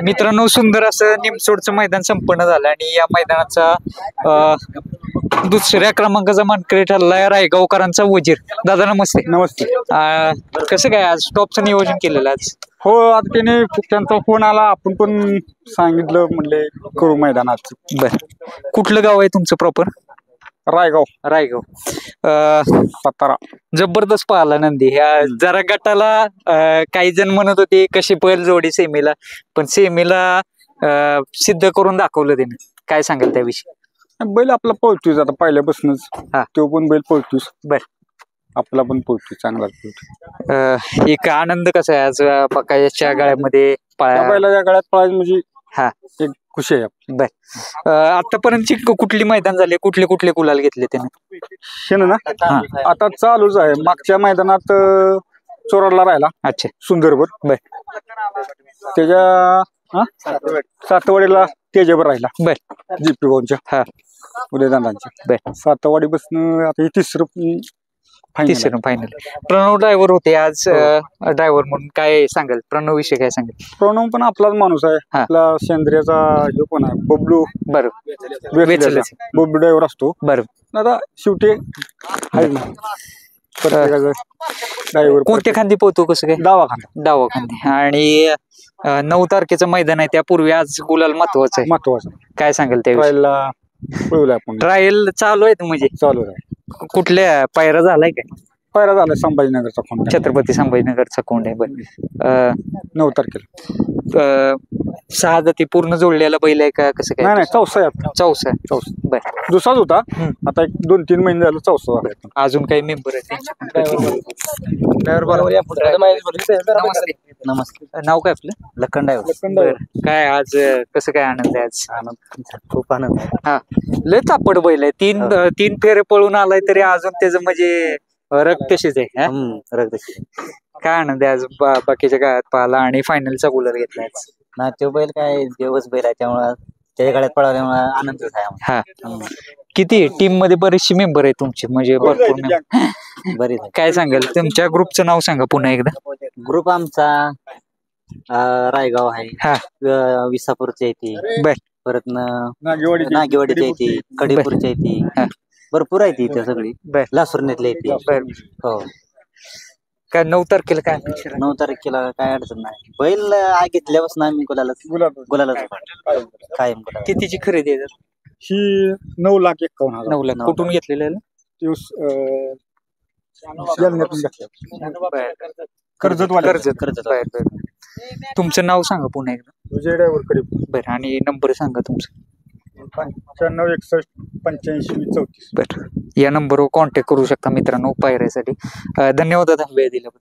मित्रांनो, सुंदर असं निमसोडचं मैदान संपन्न झालं आणि या मैदानाचा दुसऱ्या क्रमांकाचा मानकरी ठरलाय रायगावकरांचा वजीर. दादा नमस्ते. नमस्ते. कसं काय आज टॉपचं नियोजन केलेलं आज? हो, आता त्याने त्यांचा फोन आला, आपण पण सांगितलं, म्हणले करू मैदानात. बर, कुठलं गाव आहे तुमचं प्रॉपर? रायगाव. सातारा. जबरदस्त पाहिला नंदी. ह्या जरा गटाला काही जण म्हणत होते कशी पळेल जोडी सेमीला, पण सेमीला सिद्ध करून दाखवलं त्याने. काय सांगाल त्याविषयी? बैल आपला पळतोय आता पहिल्यापासूनच. तो पण बैल पळतोय. बर, आपला पण पळतोय, चांगला पळतोय. एक आनंद कसा आहे आज पकायच्या गळ्यामध्ये बैलाच्या गळ्यात पळायचं म्हणजे हा एक खुशी आहे. बर, आतापर्यंतची कुठली मैदान झाले, कुठले गुलाल घेतले त्याने? शेण ना आता चालूच आहे. मागच्या मैदानात चोराडला राहिला. अच्छा, सुंदरबर. बर. त्याच्या सातवाडीला तेजावर राहिला. बर, जीपी भाऊंच्या. हा, उदयदांडांच्या. बर. सातवाडी बसणं आता हे तिसरं फायनल. प्रणव ड्रायव्हर होते आज. ड्रायव्हर म्हणून काय सांगाल प्रणव विषयी? काय सांगाल? प्रणव पण आपलाच माणूस आहे. आपला सेंद्रियाचा हे पण आहे, बबलू. बरोबर, बबलू ड्रायव्हर असतो. बरोबर. आता शेवटी आहे ना ड्रायव्हर. कोणत्या खांदी पोहतो? कसं काय? डावा खांदी. आणि 9 तारखेचं मैदान आहे, त्यापूर्वी आज गुलाल महत्वाचं. काय सांगाल त्यावेळेला? ट्रायल चालू आहेत म्हणजे? चालू आहे. कुठल्या पायरा झालाय काय? पायरा झालाय संभाजीनगरचा कोंड. छत्रपती संभाजीनगरचा कोंड आहे. बरं, 9 तारखेला. 6 जाती पूर्ण जोडलेला बैल आहे का? कसं काय? नाही, चौसा. बर, दुसराच होता. आता 2-3 महिने झालं चौसा झाला. अजून काही मेंबर आहेत? नमस्ते. नाव काय आपलं? लखन ड्रायव्हर. काय आज कसं काय आनंद आहे आज? खूप आनंद. हा, लय तापड बैल आहे. तीन फेरे पळून आलाय तरी अजून त्याचं म्हणजे रग तशीच आहे. काय आनंद आहे आज बाकीच्या काळात पाहिला आणि फायनलचा गुलाल घेतलाय ना? तो बैल काय देवच बैल आहे, त्यामुळे त्याच्या गाड्यात पळाल्यामुळे आनंदच आहे. हा, किती टीम मध्ये बरेचसे मेंबर आहे तुमचे, म्हणजे भरपूर बरी. काय सांगाल तुमच्या ग्रुपचं नाव सांगा पुन्हा एकदा? ग्रुप आमचा रायगाव आहे. हा, विसापूरची आहे ती. बर. परत नागेवाडीची आहे ती, कडेपूरची आहे ती. भरपूर आहे ती इथे सगळी. लासुरण्यातली आहे ती. हो. काय 9 तारखेला काय? 9 तारखेला काय अडचण नाही. बैल घेतल्यापासून आम्ही गुलालाच कायम. कितीची खरेदी आहे? ही 9,51,000. 9 लाख. कुठून घेतलेलं? कर्जत. तुमचं नाव सांगा पुन्हा एकदा? विजय ड्रायव्हर. बरं, आणि नंबर सांगा तुमचा? 95618534. बरं, या नंबरवर कॉन्टॅक्ट करू शकता मित्रांनो पायऱ्यासाठी. धन्यवाद दादा वेळ दिल्याबद्दल.